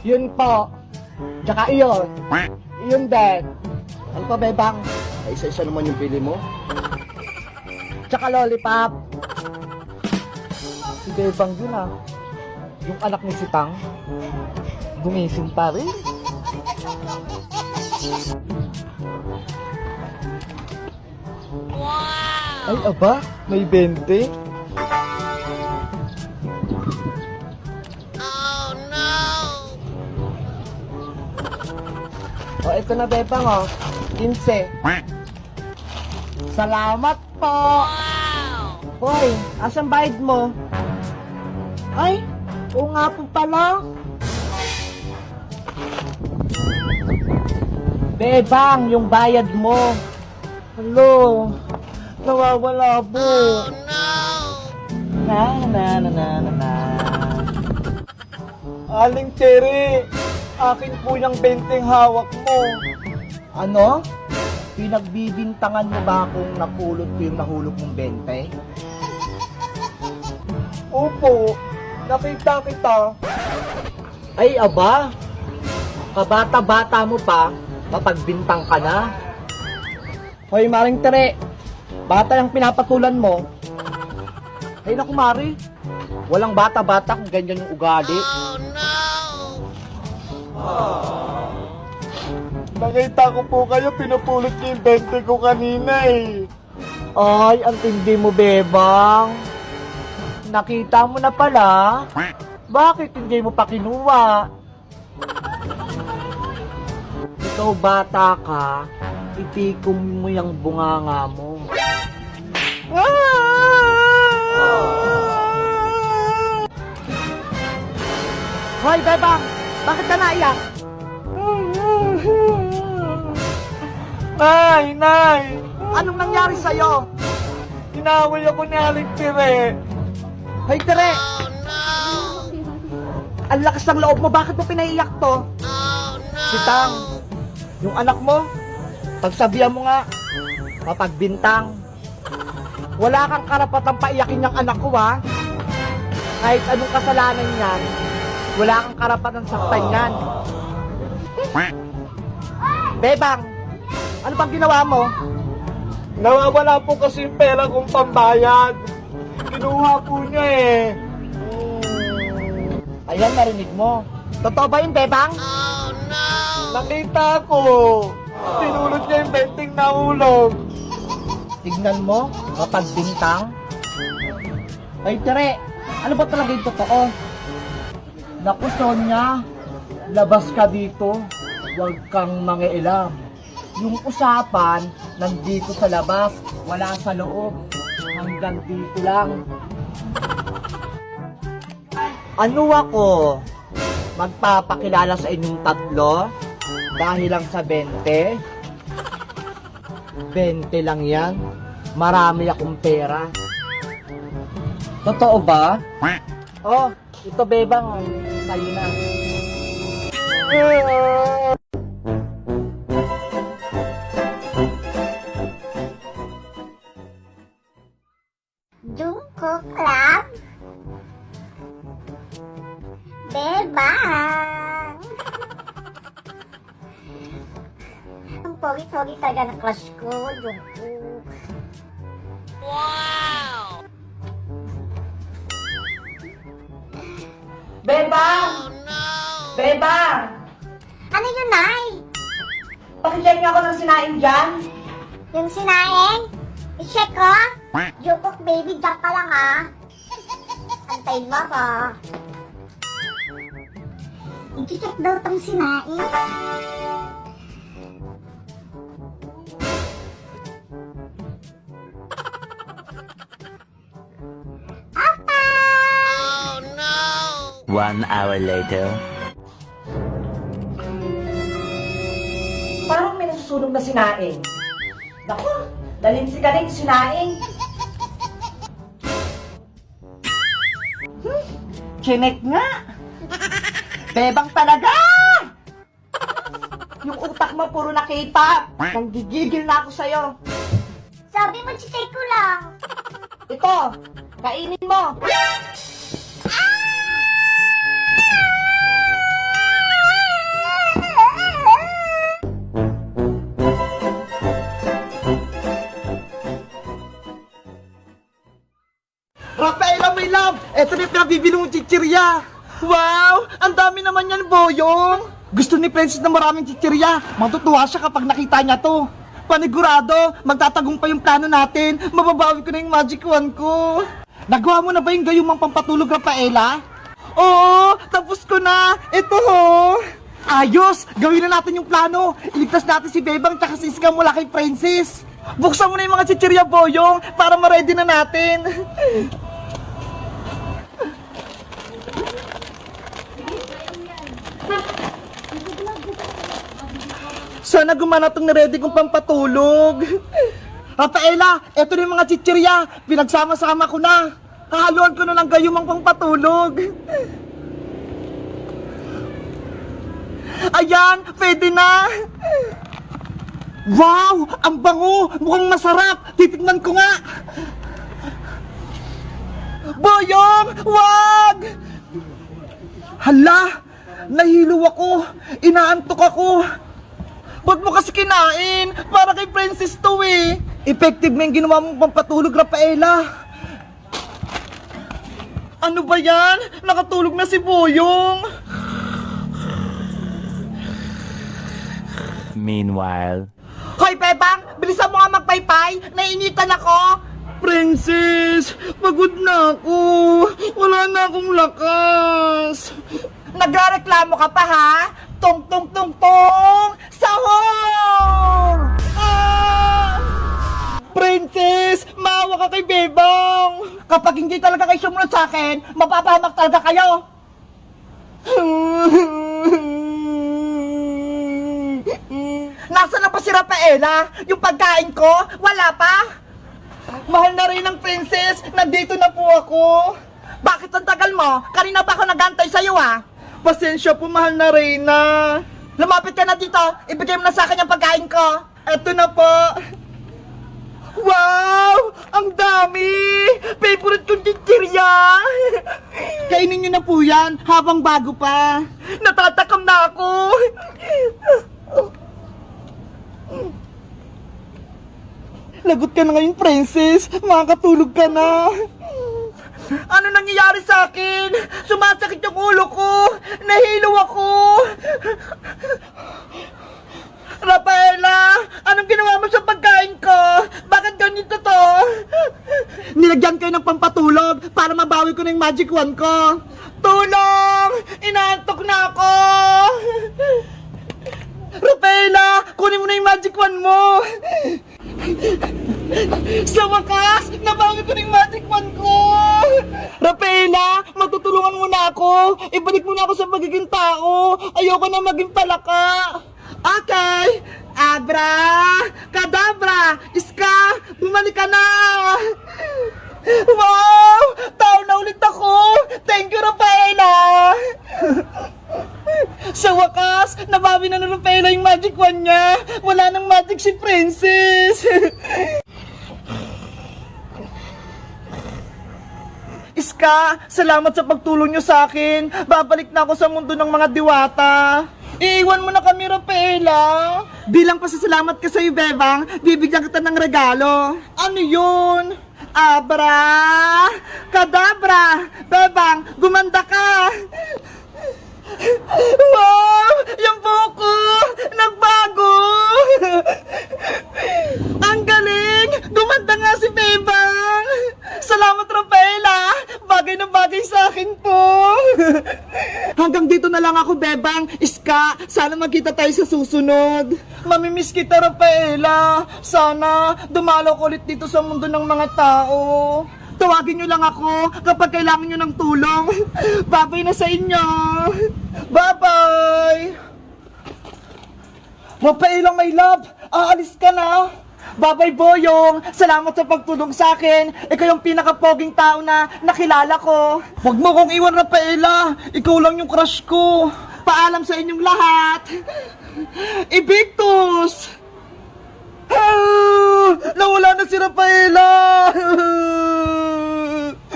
Yun po. Tsaka iyon. Yun din. Ano pa, Bebang? Ay, isa-isa naman yung pili mo. Tsaka lollipop. Si Bebang yun ah. Yung anak ni Sitang. Gumising pa rin. Wow! Ay, aba, may 20. Oh, no! O, ito na, Bebang, oh. 15. Salamat po! Wow! Hoy, asan bayad mo? Ay, oo nga po pala. Bebang, yung bayad mo. Hello, nawawala po. Oh, no! Na. Aling Cherry, akin po yung 20 hawak mo. Ano? Pinagbibintangan mo ba akong napulot ko yung nahulog mong 20? Opo, nakita kita. Ay, aba. Kabata-bata mo pa, mapagbintang ka na. Hoy, Maring Tere, bata yung pinapatulan mo. Ay, naku, Mari. Walang bata-bata kung ganyan yung ugali. Oh, no! Nakita ko po kayo, pinupulot niyo yung 20 ko kanina eh. Ay, ang tindi mo, Bebang. Nakita mo na pala. Bakit hindi mo pa kinuha? Ikaw bata ka, itikom mo yung bunganga mo. Hoy, Bebang! Bakit ka naiyak? Nay! Anong nangyari sa'yo? Inaway ako ni Aling Tere. Hoy, Tere! Oh, no! Ang lakas ng loob mo, bakit mo pinaiyak to? Oh, no! Sitang, yung anak mo, pagsabihan mo nga, mapagbintang. Wala kang karapatang paiyakin yung anak ko, ha? Kahit anong kasalanan niyan, wala kang karapatang saktan yan. Bebang, ano bang ginawa mo? Nawawala po kasi yung pera kong pambayad. Kinuha po niya eh. Ayan, narinig mo. Totoo ba yun, Bebang? Oh, no! Nakita ko. Tinulot niya yung 20 nahulog. Tignan mo, mapagbintang. Ay, Tere, ano ba talaga yung totoo? Naku, Sonia, labas ka dito. Huwag kang mangialam. Yung usapan, nandito sa labas, wala sa loob. Hanggang dito lang. Ano ako? Magpapakilala sa inyong tatlo? Dahil lang sa 20? 20 lang yan. Marami akong pera. Totoo ba? Oh, ito Bebang. Sa'yo na. Jungkook Club? Bebang! Ang pogi-pogi talaga ng crush ko, Jungkook. Wow! Bebang! Oh, no! Bebang! Ano yun, Nay? Pakilyan niyo ako ng sinaing dyan. Yung sinaing? I-check ko? Jungkook, baby, dyan ka lang, ha? Antayin mo ako. I-check daw tong sinaing. Papa! Oh no! 1 hour later. Parang may nasusunog na sinaing. Naku, dalinsi ka rin sinaing. Chinek nga. Bebang talaga! Yung utak mo puro na K-pop. Nanggigigil na ako sa'yo. Sabi mo, check ko lang. Ito, kainin mo. chichirya. Wow! Ang dami naman yan, Boyong! Gusto ni Princess na maraming chichirya. Matutuwa siya kapag nakita niya to. Panigurado, magtatagumpay yung plano natin. Mababawi ko na yung magic wand ko. Nagawa mo na ba yung gayumang pampatulog, Rafaela? Oo, tapos ko na. Ito ho. Ayos! Gawin na natin yung plano. Iligtas natin si Bebang tsaka si Iska mula kay Princess. Buksan mo na yung mga chichirya, Boyong, para ma-ready na natin. Sana gumana itong na-ready kong pampatulog. Rafaela, eto na yung mga chichirya. Pinagsama-sama ko na. Hahaluan ko na lang gayumang pampatulog. Ayan, pwede na. Wow, ang bango. Mukhang masarap. Titignan ko nga. Boyong, wag! Hala, nahilo ako. Inaantok ako. Ba't mo kasi kinain? Para kay Princess to eh. Effective na yung ginawa mong pampatulog, Rafaela. Ano ba yan? Nakatulog na si Boyong. Meanwhile. Hoy, Bebang! Bilisan mo nga magpaypay! Nainitan ako! Princess! Pagod na ako! Wala na akong lakas! Nagrereklamo ka pa, ha? Tong tong tong tong! Sahur! Ah! Princess! Maawa ka kay Bebang! Kapag hindi talaga kayo sumunod sa akin, mapapahamak talaga kayo! Nasaan na pa si Rafaela? Yung pagkain ko? Wala pa? Mahal na rin ng Princess! Nandito na po ako! Bakit ang tagal mo? Kanina pa ako nagantay sa'yo ah! Pasensya po, mahal na Reyna! Lumapit ka na dito! Ibigay mo na sa akin yung pagkain ko! Eto na po! Wow! Ang dami! Favorite kong chichirya! Kainin nyo na po yan habang bago pa! Natatakam na ako! Lagot ka na ngayon, Princess. Makakatulog ka na. Ano nangyayari sa akin? Sumasakit yung ulo ko. Nahilo ako. Rafaela, anong ginawa mo sa pagkain ko? Bakit ganito to? Nilagyan kayo ng pampatulog para mabawi ko na yung magic wand ko. Tulong! Inaantok na ako. Rafaela, kunin mo na yung magic wand mo. Sa wakas, nabawi ko na yung magic wand ko. Rafaela, matutulungan mo na ako. Ibalik mo na ako sa pagiging tao. Ayoko na maging palaka. Okay. Abra, kadabra, Iska, bumalik ka na. Wow, tao na ulit ako. Thank you, Rafaela. Sa wakas, nabawi na ng Rafaela yung magic wand niya. Wala nang magic si Princess. Iska, salamat sa pagtulong niyo sa akin. Babalik na ako sa mundo ng mga diwata. Iiwan mo na kami, Rafaela. Bilang pasasalamat ka sa'yo, Bebang, bibigyan kita ng regalo. Ano yun? Abra, kadabra, Bebang, gumanda ka. Wow! Yung buko! Nagbago! Ang galing! Gumanda nga si Bebang! Salamat, Rafaela! Bagay na bagay sa akin po! Hanggang dito na lang ako, Bebang. Iska, sana magkita tayo sa susunod. Mamimiss kita, Rafaela. Sana dumalaw ko ulit dito sa mundo ng mga tao. Tawagin nyo lang ako kapag kailangan nyo ng tulong. Babay na sa inyo. Bye-bye. Rafaela, my love. Aalis ka na. Bye-bye, Boyong. Salamat sa pagtulong sa akin. Ikaw yung pinaka-poging tao na nakilala ko. Huwag mo kong iwan, Rafaela. Ikaw lang yung crush ko. Paalam sa inyong lahat. Evictus! Nawala na si Rafaela.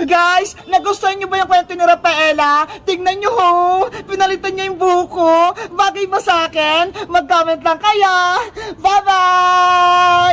Guys, nagustuhan niyo ba yung kwento ni Rafaela? Tingnan niyo ho, pinalitan niya yung buko. Bagay ba sa akin? Mag-comment lang kayo. Bye-bye!